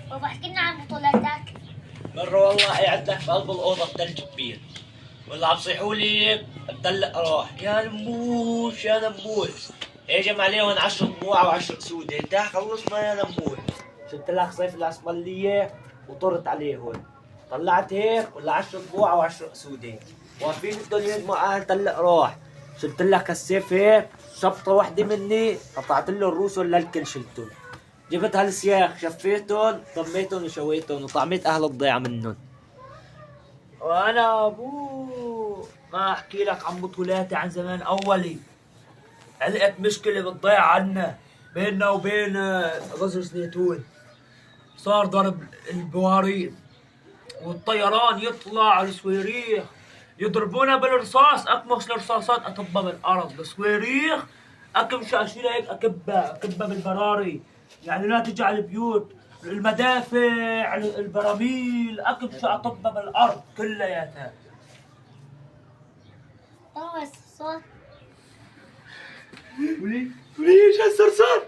بابا احكي لنا عن بطولاتك. مرة والله قاعد لك بقلب الأوضة بثلج كبير، ولا عم صيحوا لي مدلق راح يا نموش يا نموش. اجم عليهم 10 ضبوع و10 اسود، انت خلصنا يا نموش. شلت لك صيف الاسملية وطرت عليهم، طلعت هيك ولا 10 ضبوع و10 اسودين واقفين بدهم يهجموا على مدلق راح. شلت لك السيف هيك شبطة وحدة مني قطعت له الروس ولا الكل شلتهم. جبت هالسياخ شفيتهم طميتهم وشويتهم وطعميت اهل الضيعة منهم. وانا ابوه ما احكي لك عن بطولاتي عن زمان. اولي علقت مشكلة بتضيع عنا بيننا وبين غزر زيتون، صار ضرب البواريق والطيران يطلع الصواريخ يضربونا بالرصاص، اكمش الرصاصات اطبها بالارض، الصواريخ اكمش اشيلها هيك اكبها بالبراري، يعني لا تجي على البيوت، المدافع البراميل اكمش اطبها بالارض كلياتها. طبعا الصوت. وليش هالصرصار؟